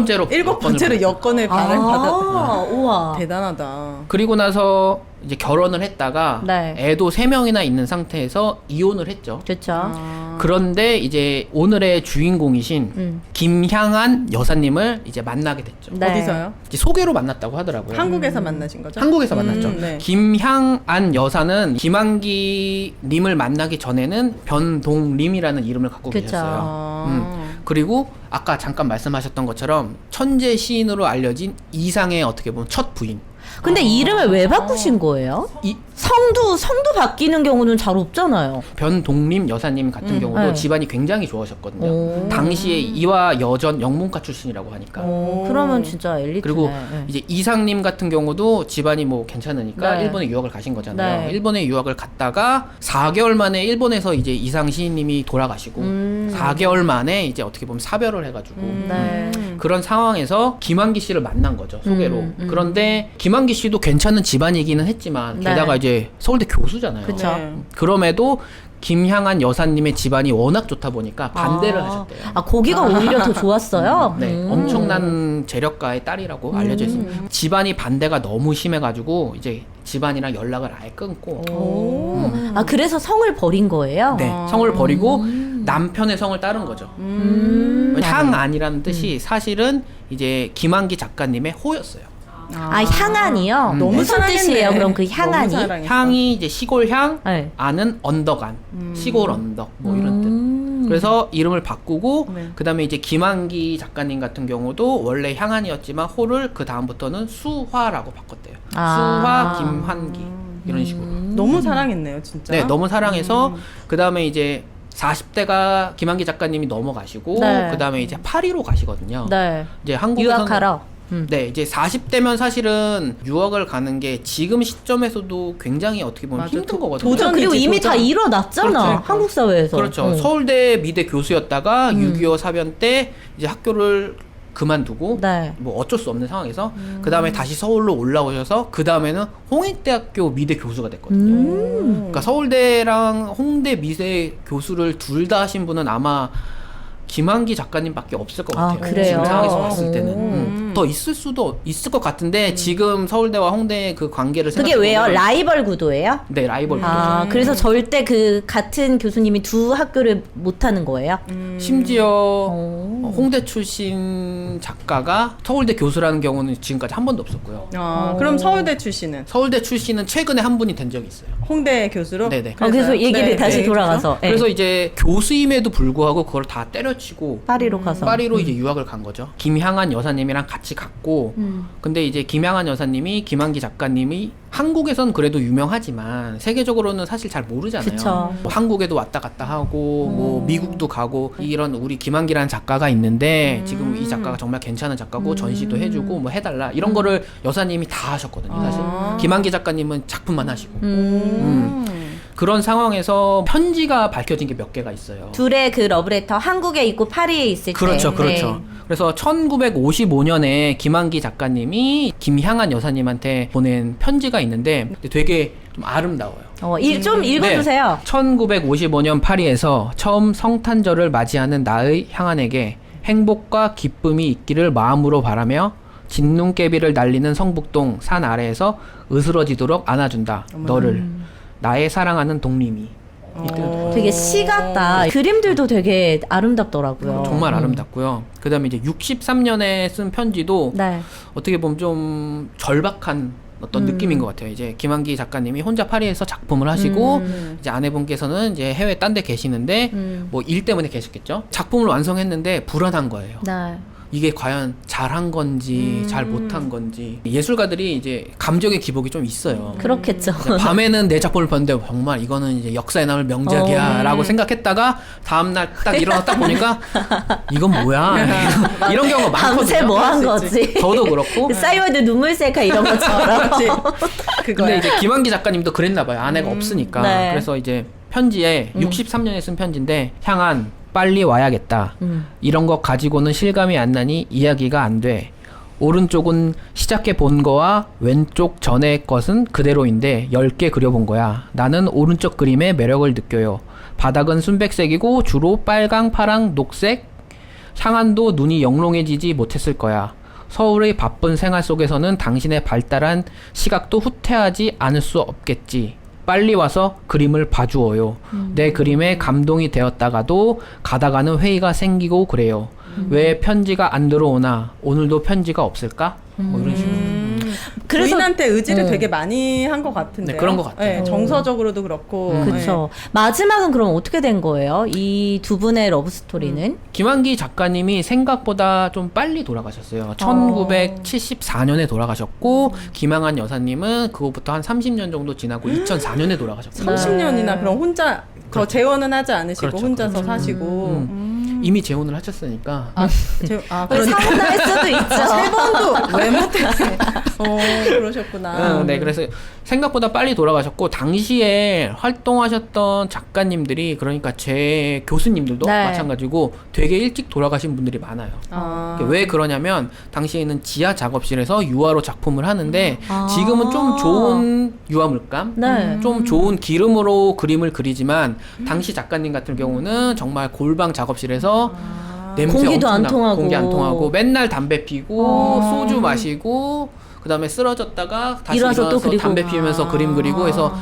번째로 여권을 받았다. 우와. 대단하다. 그리고 나서 이제 결혼을 했다가 네. 애도 3명이나 있는 상태에서 이혼을 했죠. 좋죠. 그런데 이제 오늘의 주인공이신 김향안 여사님을 이제 만나게 됐죠. 네. 어디서요? 이제 소개로 만났다고 하더라고요. 한국에서 만나신 거죠? 한국에서 만났죠. 네. 김향안 여사는 김한기 님을 만나기 전에는 변동림이라는 이름을 갖고 그쵸. 계셨어요. 아. 그리고 아까 잠깐 말씀하셨던 것처럼 천재 시인으로 알려진 이상의 어떻게 보면 첫 부인. 근데 이름을 왜 바꾸신 거예요? 이 성도 바뀌는 경우는 잘 없잖아요. 변동림 여사님 같은 경우도 네. 집안이 굉장히 좋아하셨거든요. 오. 당시에 이화 여전 영문과 출신이라고 하니까. 그러면 진짜 엘리트네. 그리고 네. 이제 이상님 같은 경우도 집안이 뭐 괜찮으니까 네. 일본에 유학을 가신 거잖아요. 네. 일본에 유학을 갔다가 4개월 만에 일본에서 이제 이상 시인님이 돌아가시고 4개월 만에 이제 어떻게 보면 사별을 해가지고 네. 그런 상황에서 김한기 씨를 만난 거죠, 소개로. 그런데 김한기 씨도 괜찮은 집안이기는 했지만 네. 게다가 이제 서울대 교수잖아요. 그쵸. 네. 그럼에도 김향안 여사님의 집안이 워낙 좋다 보니까 반대를 하셨대요. 아, 거기가 오히려 더 좋았어요? 네, 엄청난 재력가의 딸이라고 알려져 있습니다. 집안이 반대가 너무 심해가지고 이제 집안이랑 연락을 아예 끊고 아, 그래서 성을 버린 거예요? 네, 성을 버리고 남편의 성을 따른 거죠. 향안이라는 뜻이 사실은 이제 김한기 작가님의 호였어요. 아, 향안이요? 너무 무슨 사랑했네. 뜻이에요, 그럼 그 너무 향안이? 사랑했다. 향이 이제 시골향, 네. 안은 언덕안, 시골 언덕 뭐 이런 뜻. 그래서 이름을 바꾸고 네. 그다음에 이제 김한기 작가님 같은 경우도 원래 향안이었지만 호를 그 다음부터는 수화라고 바꿨대요. 아. 수화 김한기 이런 식으로. 너무 사랑했네요, 진짜. 네, 너무 사랑해서 그 다음에 이제 40대가 김한기 작가님이 넘어가시고 네. 그다음에 이제 파리로 가시거든요. 네. 이제 한국에서는 유학하러. 네, 이제 40대면 사실은 유학을 가는 게 지금 시점에서도 굉장히 어떻게 보면 맞아. 힘든 거거든요. 도전. 그리고 도전이지, 이미 도전. 다 일어났잖아. 그렇죠. 한국 사회에서. 그렇죠. 서울대 미대 교수였다가 6.25 사변 때 이제 학교를 그만두고 네. 뭐 어쩔 수 없는 상황에서 그 다음에 다시 서울로 올라오셔서 그 다음에는 홍익대학교 미대 교수가 됐거든요. 그러니까 서울대랑 홍대 미대 교수를 둘 다 하신 분은 아마 김한기 작가님밖에 없을 것 아, 같아요. 그래요? 지금 상황에서 봤을 때는 오. 더 있을 수도 있을 것 같은데 지금 서울대와 홍대의 그 관계를 그게 왜요? 생각해보면 라이벌 구도예요? 네, 라이벌 구도죠. 아, 그래서 절대 그 같은 교수님이 두 학교를 못 하는 거예요? 심지어 오. 홍대 출신 작가가 서울대 교수라는 경우는 지금까지 한 번도 없었고요. 그럼 서울대 출신은 서울대 출신은 최근에 한 분이 된 적이 있어요. 홍대 교수로? 네네. 그래서 얘기를 네, 다시 네, 돌아가서 예. 그래서 이제 교수임에도 불구하고 그걸 다 때려치고 파리로 가서 파리로 이제 유학을 간 거죠. 김향한 여사님이랑 같이 갔고, 근데 이제 김향한 여사님이 김한기 작가님이 한국에선 그래도 유명하지만 세계적으로는 사실 잘 모르잖아요. 그쵸. 뭐 한국에도 왔다 갔다 하고 뭐 미국도 가고 이런 우리 김한기라는 작가가 있는데 지금 이 작가가 정말 괜찮은 작가고 전시도 해주고 뭐 해달라 이런 거를 여사님이 다 하셨거든요. 사실 김한기 작가님은 작품만 하시고 그런 상황에서 편지가 밝혀진 게 몇 개가 있어요. 둘의 그 러브레터 한국에 있고 파리에 있을 그렇죠, 때 그렇죠. 네. 그래서 1955년에 김한기 작가님이 김향한 여사님한테 보낸 편지가 있는데 되게 좀 아름다워요. 좀 읽어주세요. 1955년 파리에서 처음 성탄절을 맞이하는 나의 향한에게 행복과 기쁨이 있기를 마음으로 바라며 진눈깨비를 날리는 성북동 산 아래에서 으스러지도록 안아준다. 너를 나의 사랑하는 독림이. 되게 시 같다. 그림들도 되게 아름답더라고요. 정말 아름답고요. 그 다음에 이제 63년에 쓴 편지도 네. 어떻게 보면 좀 절박한 어떤 느낌인 것 같아요. 이제 김한기 작가님이 혼자 파리에서 작품을 하시고 이제 아내분께서는 이제 해외 딴 데 계시는데 뭐 일 때문에 계셨겠죠. 작품을 완성했는데 불안한 거예요. 네. 이게 과연 잘한 건지 잘 못한 건지. 예술가들이 이제 감정의 기복이 좀 있어요. 그렇겠죠. 이제 밤에는 내 작품을 봤는데 정말 이거는 이제 역사에 남을 명작이야 라고 생각했다가 다음날 딱 일어나 딱 보니까 이건 뭐야 이런 경우가 많거든요. 밤새 뭐 한 그럴 수 거지? 저도 그렇고. 싸이월드 눈물 셀카 이런 것처럼. 그렇지. 근데 그거야. 이제 김한기 작가님도 그랬나 봐요. 아내가 없으니까. 네. 그래서 이제 편지에 63년에 쓴 편지인데 향한 빨리 와야겠다. 이런 거 가지고는 실감이 안 나니 이야기가 안 돼. 오른쪽은 시작해 본 거와 왼쪽 전의 것은 그대로인데 10개 그려본 거야. 나는 오른쪽 그림의 매력을 느껴요. 바닥은 순백색이고 주로 빨강, 파랑, 녹색. 향한도 눈이 영롱해지지 못했을 거야. 서울의 바쁜 생활 속에서는 당신의 발달한 시각도 후퇴하지 않을 수 없겠지. 빨리 와서 그림을 봐주어요. 내 그림에 감동이 되었다가도 가다가는 회의가 생기고 그래요. 왜 편지가 안 들어오나? 오늘도 편지가 없을까? 뭐 이런 식으로. 그래서 부인한테 의지를 되게 많이 한 것 같은데. 네, 그런 것 같아요. 네, 정서적으로도 그렇고. 그렇죠. 마지막은 그럼 어떻게 된 거예요? 이 두 분의 러브 스토리는? 김한기 작가님이 생각보다 좀 빨리 돌아가셨어요. 1974년에 돌아가셨고 김향한 여사님은 그거부터 한 30년 정도 지나고 2004년에 돌아가셨어요. 30년이나 그럼 혼자 더 재혼은 하지 않으시고 그렇죠, 혼자서 사시고. 이미 재혼을 하셨으니까. 사고날 수도 있죠. 세 번도 왜 못했지? 그러셨구나. 네, 그래서 생각보다 빨리 돌아가셨고 당시에 활동하셨던 작가님들이 그러니까 제 교수님들도 네. 마찬가지고 되게 일찍 돌아가신 분들이 많아요. 왜 그러냐면 당시에는 지하 작업실에서 유화로 작품을 하는데 지금은 좀 좋은 유화 물감, 네. 좀 좋은 기름으로 그림을 그리지만 당시 작가님 같은 경우는 정말 골방 작업실에서 냄새 공기도 안 엄청나고 통하고. 공기 안 통하고 맨날 담배 피고 소주 마시고 그다음에 쓰러졌다가 다시 일어나서 일어나서 또 그리고. 담배 피우면서 그림 그리고 해서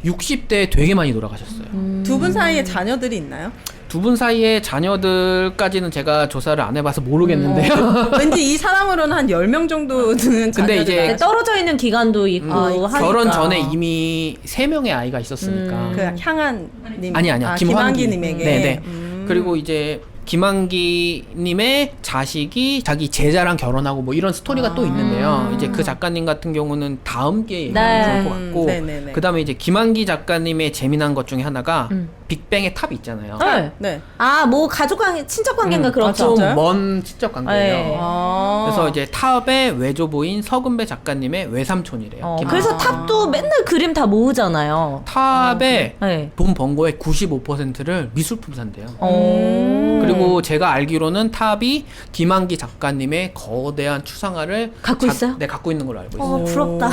60대에 되게 많이 돌아가셨어요. 두 분 사이에 자녀들이 있나요? 두 분 사이에 자녀들까지는 제가 조사를 안 해봐서 모르겠는데요. 왠지 이 사람으로는 한 10명 정도는 자녀들이 이제 나요. 네, 떨어져 있는 기간도 있고 하니까. 결혼 전에 이미 3명의 아이가 있었으니까. 그 향한님 아니야. 김한기님에게. 네네. 그리고 이제 김한기님의 자식이 자기 제자랑 결혼하고 뭐 이런 스토리가 또 있는데요. 이제 그 작가님 같은 경우는 다음 기회에 얘기하면 네. 좋을 것 같고, 네네네. 그 다음에 이제 김한기 작가님의 재미난 것 중에 하나가 빅뱅의 탑 있잖아요. 네. 네. 아, 뭐 가족 관계, 친척 관계인가 그렇죠. 진짜요? 좀 먼 친척 관계예요. 네. 그래서 이제 탑의 외조부인 서금배 작가님의 외삼촌이래요. 그래서 탑도 맨날 그림 다 모으잖아요. 탑의 네. 돈 번 거의 95%를 미술품 산대요. 그리고 그리고 제가 알기로는 탑이 김한기 작가님의 거대한 추상화를 갖고 있어요? 네, 갖고 있는 걸로 알고 있어요. 부럽다.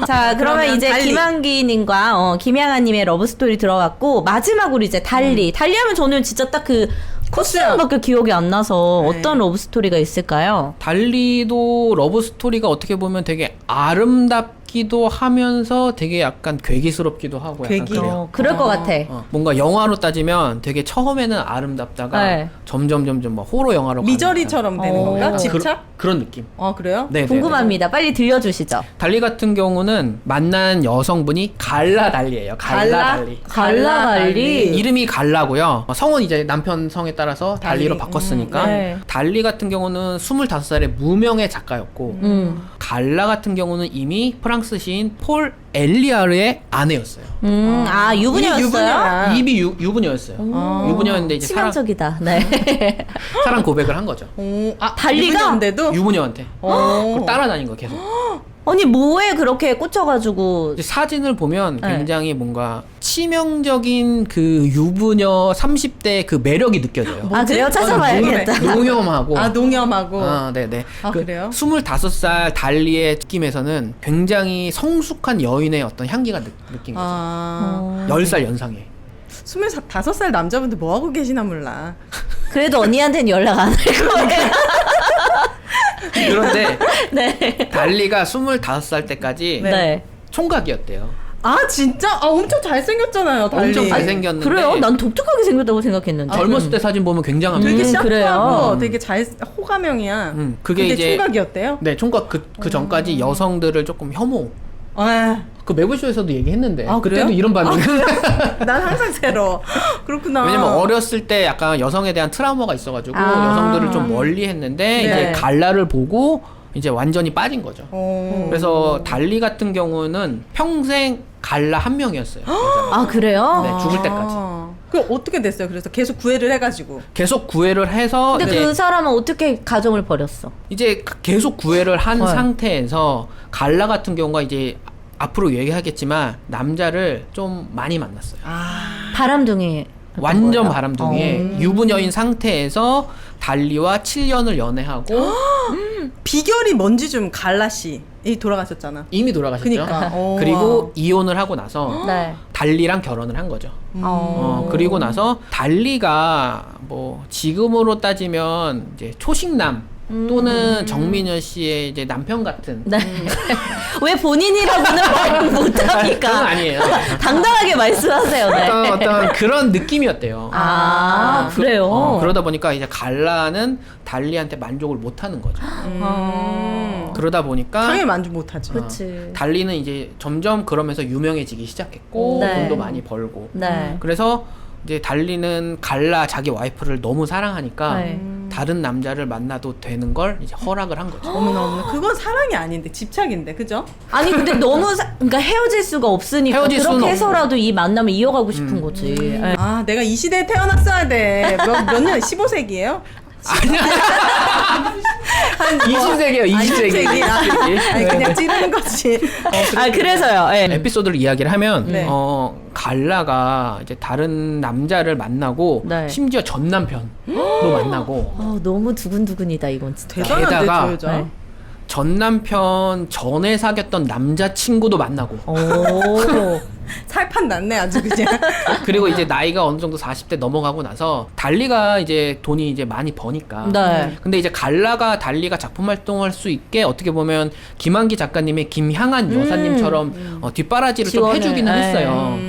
자, 그러면 이제 달리. 김한기님과 김양아님의 러브스토리 들어갔고, 마지막으로 이제 달리. 달리하면 저는 진짜 딱 그 코스밖에 기억이 안 나서 네. 어떤 러브스토리가 있을까요? 달리도 러브 스토리가 어떻게 보면 되게 아름답기도 하면서 되게 약간 괴기스럽기도 하고 약간 괴기? 그래요. 그럴 것 같아. 뭔가 영화로 따지면 되게 처음에는 아름답다가 네. 점점 막 호러 영화로 가는 미저리처럼 되는 건가? 어. 집착? 그런 느낌. 그래요? 네, 궁금합니다. 빨리 들려주시죠. 달리 같은 경우는 만난 여성분이 갈라 달리예요. 갈라 달리. 갈라 달리. 이름이 갈라고요. 성은 이제 남편 성에 따라서 달리로 바꿨으니까. 네. 달리 같은 경우는 25살의 무명의 작가였고 갈라 같은 경우는 이미 프랑스 시인 폴 엘리아르의 아내였어요. 유부녀였어요? 유부녀야. 이미 유부녀였어요. 유부녀였는데 이제 치명적이다. 네. 사랑 고백을 한 거죠. 달리가? 유부녀인데도? 유부녀한테. 그걸 따라다닌 거 계속. 아니, 뭐에 그렇게 꽂혀가지고. 이제 사진을 보면 네. 굉장히 뭔가 치명적인 그 유부녀 30대 그 매력이 느껴져요. 아, 그래요? 찾아봐야겠다. 농염하고. 농염하고. 네네. 그래요? 25살 달리의 느낌에서는 굉장히 성숙한 여인의 어떤 향기가 느낀 거죠. 10살 연상에. 25살 남자분들 뭐 하고 계시나 몰라. 그래도 언니한테는 연락 안 할 거예요. 그런데 네. 달리가 25살 때까지 네. 총각이었대요. 진짜? 엄청 잘생겼잖아요, 달리. 엄청 잘생겼는데. 그래요? 난 독특하게 생겼다고 생각했는데. 젊었을 때 사진 보면 굉장합니다. 되게 그래요? 샤프하고 되게 호감형이야. 그게 근데 이제 총각이었대요? 네, 총각 그 전까지 여성들을 조금 혐오. 아, 그 매부쇼에서도 얘기했는데 그래요? 그때도 이런 반응. 난 항상 새로. 그렇구나. 왜냐면 어렸을 때 약간 여성에 대한 트라우마가 있어가지고 아. 여성들을 좀 멀리했는데 네. 이제 갈라를 보고 이제 완전히 빠진 거죠. 그래서 달리 같은 경우는 평생 갈라 한 명이었어요. 아, 그래요? 네, 죽을 때까지. 그 어떻게 됐어요? 그래서 계속 구애를 해가지고. 계속 구애를 해서 근데 이제 그 사람은 어떻게 가정을 버렸어? 이제 계속 구애를 한 네. 상태에서 갈라 같은 경우가 이제 앞으로 얘기하겠지만 남자를 좀 많이 만났어요. 바람둥이. 완전 바람둥이에 유부녀인 상태에서 달리와 7년을 연애하고 비결이 뭔지 좀 갈라 씨. 이 돌아가셨잖아. 이미 돌아가셨죠. 그니까. 그리고 이혼을 하고 나서 네. 달리랑 결혼을 한 거죠. 그리고 나서 달리가 뭐 지금으로 따지면 이제 초식남 또는 정민현 씨의 이제 남편 같은. 네. 왜 본인이라고는 말을 그건 못하니까. 아니에요. 당당하게 말씀하세요. 네. 어떤 그런 느낌이었대요. 그래요? 그러다 보니까 이제 갈라는 달리한테 만족을 못 하는 거죠. 그러다 보니까 당연히 만족 못하지. 그치. 달리는 이제 점점 그러면서 유명해지기 시작했고 네. 돈도 많이 벌고. 네. 그래서 이제 달리는 갈라 자기 와이프를 너무 사랑하니까 네. 다른 남자를 만나도 되는 걸 이제 허락을 한 거죠. 어머나. 그건 사랑이 아닌데 집착인데, 그죠? 아니, 근데 너무, 그러니까 헤어질 수가 없으니까. 헤어질 수는 그렇게 해서라도 이 만남을 이어가고 싶은 거지. 네. 내가 이 시대에 태어났어야 돼. 몇 년? 15세기예요? 한 20세기예요, 20세기. 20세기. 아니, 그냥 찌르는 거지. 그래서요. 네. 에피소드를 이야기를 하면 네. 갈라가 이제 다른 남자를 만나고 네. 심지어 전 남편도 만나고 너무 두근두근이다, 이건 진짜. 대단한데, 게다가 저 여자. 네. 전 남편 전에 사귀었던 남자친구도 만나고 오. 살판 났네, 아주 그냥. 그리고 이제 나이가 어느 정도 40대 넘어가고 나서 달리가 이제 돈이 이제 많이 버니까. 네. 근데 이제 달리가 작품 활동할 수 있게 어떻게 보면 김한기 작가님의 김향한 여사님처럼 뒷바라지를 좀 지원을, 해주기는 네. 했어요.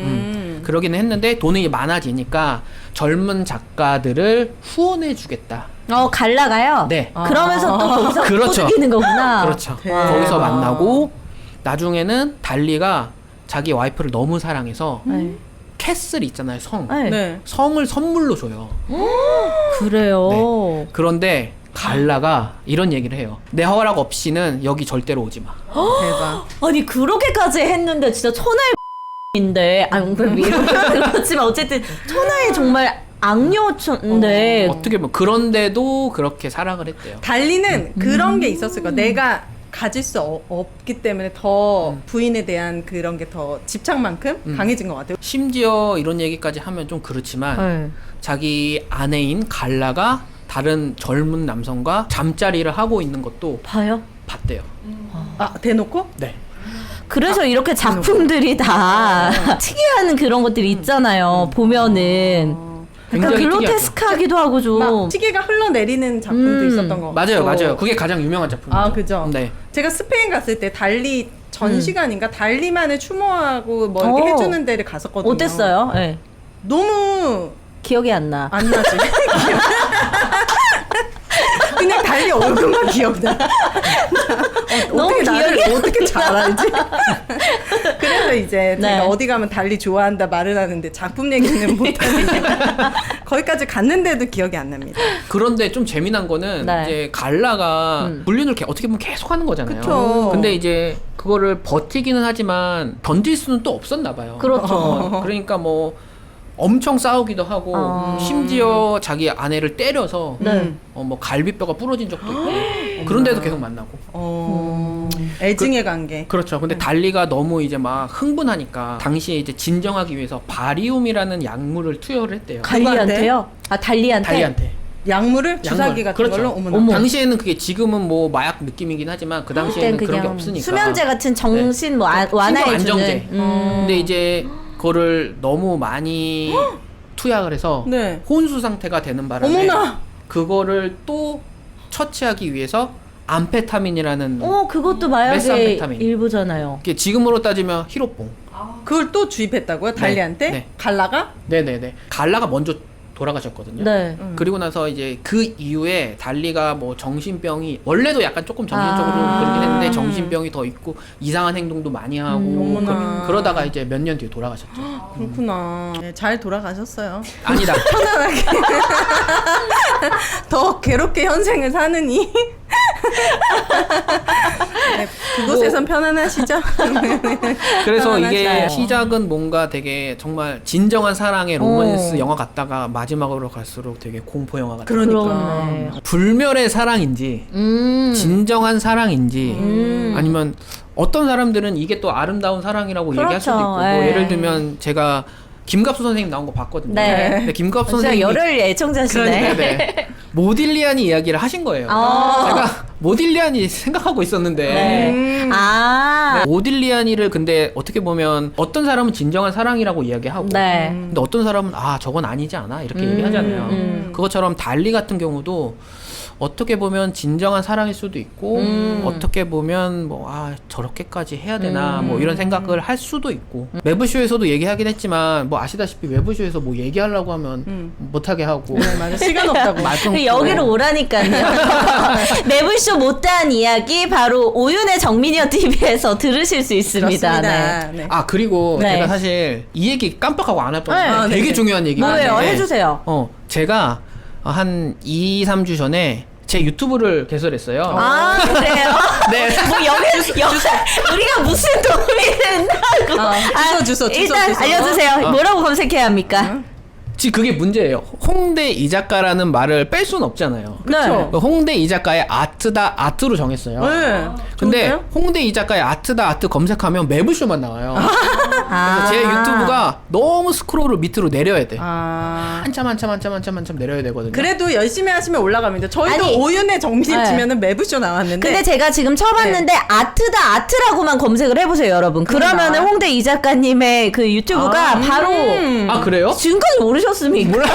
그러기는 했는데 돈이 많아지니까 젊은 작가들을 후원해주겠다. 갈라가요? 네. 그러면서 또 거기서 그렇죠. 꼬드기는 거구나. 그렇죠. 대박. 거기서 만나고 나중에는 달리가 자기 와이프를 너무 사랑해서 네. 캐슬 있잖아요, 성. 네. 네. 성을 선물로 줘요. 그래요. 네. 그런데 갈라가 이런 얘기를 해요. 내 허락 없이는 여기 절대로 오지 마. 대박. 아니, 그렇게까지 했는데 진짜 천하의 인데 그렇지만 어쨌든 천하의 정말 악녀인데 어떻게 보면 그런데도 그렇게 사랑을 했대요. 달리는 그런 게 있었을 거야. 내가 가질 수 없기 때문에 더 부인에 대한 그런 게 더 집착만큼 강해진 것 같아요. 심지어 이런 얘기까지 하면 좀 그렇지만 네. 자기 아내인 갈라가 다른 젊은 남성과 잠자리를 하고 있는 것도 봐요. 봤대요. 아, 대놓고? 네. 그래서 이렇게 작품들이 다 특이한 그런 것들이 있잖아요. 보면은 약간 굉장히 글로테스크하기도 하고 좀 막 시계가 흘러내리는 작품도 있었던 거. 맞아요, 맞아요. 그게 가장 유명한 작품이죠. 아, 그죠? 네. 제가 스페인 갔을 때 달리 전시관인가 달리만을 추모하고 뭐 이렇게 해주는 데를 갔었거든요. 어땠어요? 네. 너무 기억이 안 나. 안 나지. 그냥 달리 얼굴만 기억나. 너무 어떻게 나를 기억이 어떻게 잘 알지? 그래서 이제 네. 제가 어디 가면 달리 좋아한다 말을 하는데 작품 얘기는 못하니까 거기까지 갔는데도 기억이 안 납니다. 그런데 좀 재미난 거는 네. 이제 갈라가 불륜을 어떻게 보면 계속 하는 거잖아요. 그쵸. 근데 이제 그거를 버티기는 하지만 던질 수는 또 없었나 봐요. 그렇죠. 그러니까 뭐 엄청 싸우기도 하고 심지어 자기 아내를 때려서 네. 뭐 갈비뼈가 부러진 적도 있고 그런데도 계속 만나고. 애증의 관계. 그렇죠. 근데 달리가 너무 이제 막 흥분하니까 당시에 이제 진정하기 위해서 바리움이라는 약물을 투여를 했대요. 갈리한테요? 아 달리한테? 달리한테. 약물을 주사기 같은 그렇죠. 걸로 어머나. 어머. 당시에는 그게 지금은 뭐 마약 느낌이긴 하지만 그 당시에는 그땐 그런 게 그냥 없으니까. 수면제 같은 정신 뭐 신경 완화해주는. 안정제. 근데 이제 그거를 너무 많이 투약을 해서 네. 혼수 상태가 되는 바람에 어머나. 그거를 또 처치하기 위해서 암페타민이라는 그것도 마약의 메스암페타민. 일부잖아요. 게 지금으로 따지면 히로뽕. 그걸 또 주입했다고요? 달리한테? 네. 갈라가? 네네네. 갈라가 먼저 돌아가셨거든요. 네. 그리고 나서 이제 그 이후에 달리가 뭐 정신병이 원래도 약간 조금 정신적으로 그러긴 했는데 정신병이 더 있고 이상한 행동도 많이 하고 어머나. 그러다가 이제 몇 년 뒤에 돌아가셨죠. 그렇구나. 네, 잘 돌아가셨어요. 아니다. 편안하게. 더 괴롭게 현생을 사느니. 네, 그곳에선 편안하시죠? 그래서 이게 편안하시죠. 시작은 뭔가 되게 정말 진정한 사랑의 로맨스 영화 같다가 마지막으로 갈수록 되게 공포 영화 같아요. 그러니까. 그렇네. 불멸의 사랑인지 진정한 사랑인지 아니면 어떤 사람들은 이게 또 아름다운 사랑이라고 그렇죠. 얘기할 수도 있고 뭐 예. 예를 들면 제가 김갑수 선생님 나온 거 봤거든요. 네. 근데 김갑수 진짜 선생님이 열혈 애청자시네. 네. 모딜리안이 이야기를 하신 거예요. 제가 모딜리안이 생각하고 있었는데 네. 아. 모딜리안이를 근데 어떻게 보면 어떤 사람은 진정한 사랑이라고 이야기하고 네. 근데 어떤 사람은 저건 아니지 않아 이렇게 얘기하잖아요. 그것처럼 달리 같은 경우도 어떻게 보면 진정한 사랑일 수도 있고 어떻게 보면 뭐 저렇게까지 해야 되나 뭐 이런 생각을 할 수도 있고 외부쇼에서도 얘기하긴 했지만 뭐 아시다시피 외부쇼에서 뭐 얘기하려고 하면 못하게 하고 네, 맞아. 시간 없다고. 말끊고 여기로 오라니까요. 매불쇼 못다한 이야기 바로 오윤의 정민이어 TV에서 들으실 수 있습니다. 그렇습니다. 네. 네. 그리고 네. 제가 사실 이 얘기 깜빡하고 안 할 뻔했는데 네. 되게 네. 중요한 얘기가 뭐예요? 있는데 해주세요. 제가 한 2, 3주 전에 제 유튜브를 개설했어요. 아, 그래요? 네. 뭐 우리가 무슨 도움이 된다고. 주소. 일단 알려주세요. 뭐라고 검색해야 합니까? 지금 그게 문제예요. 홍대 이 작가라는 말을 뺄 수는 없잖아요. 그쵸. 홍대 이 작가의 아트다 아트로 정했어요. 네. 근데 좋은데요? 홍대 이 작가의 아트다 아트 검색하면 매부쇼만 나와요. 아. 그래서 제 유튜브가 너무 스크롤을 밑으로 내려야 돼. 아. 한참 내려야 되거든요. 그래도 열심히 하시면 올라갑니다. 저희도 아니. 오윤의 정민 네. 치면은 매부쇼 나왔는데. 근데 제가 지금 쳐봤는데 아트다 아트라고만 검색을 해보세요, 여러분. 그러면은 나와요? 홍대 이 작가님의 그 유튜브가 바로 아 그래요? 지금까지 모르셨습니까? 몰라.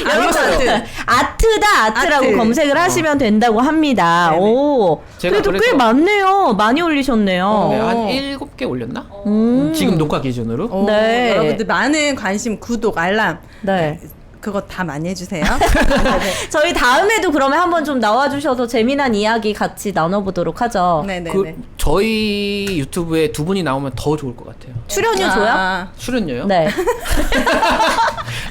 여러분 아트. 아트다 아트라고 아트. 검색을 하시면 된다고 합니다. 네네. 오, 제가 그래도 꽤 그래서- 많네요. 많이 올리셨네요. 네, 한 7개 올렸나? 음. 지금 녹화 기준으로. 네. 여러분들 많은 관심, 구독, 알람 네. 그거 다 많이 해주세요. 저희 다음에도 그러면 한번 좀 나와주셔서 재미난 이야기 같이 나눠보도록 하죠. 네네네. 저희 유튜브에 두 분이 나오면 더 좋을 것 같아요. 출연료 줘요? 아, 출연료요? 네.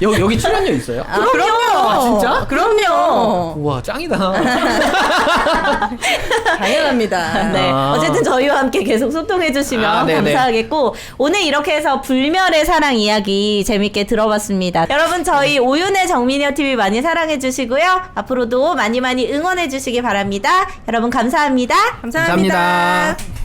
여기 출연료 있어요? 아, 그럼요. 아, 진짜? 그럼요. 우와 짱이다. 당연합니다. 네. 아. 어쨌든 저희와 함께 계속 소통해주시면 아, 네네. 감사하겠고, 오늘 이렇게 해서 불멸의 사랑 이야기 재밌게 들어봤습니다. 여러분, 저희 오윤의 정민이어 TV 많이 사랑해주시고요. 앞으로도 많이 많이 응원해주시기 바랍니다. 여러분, 감사합니다. 감사합니다. 감사합니다.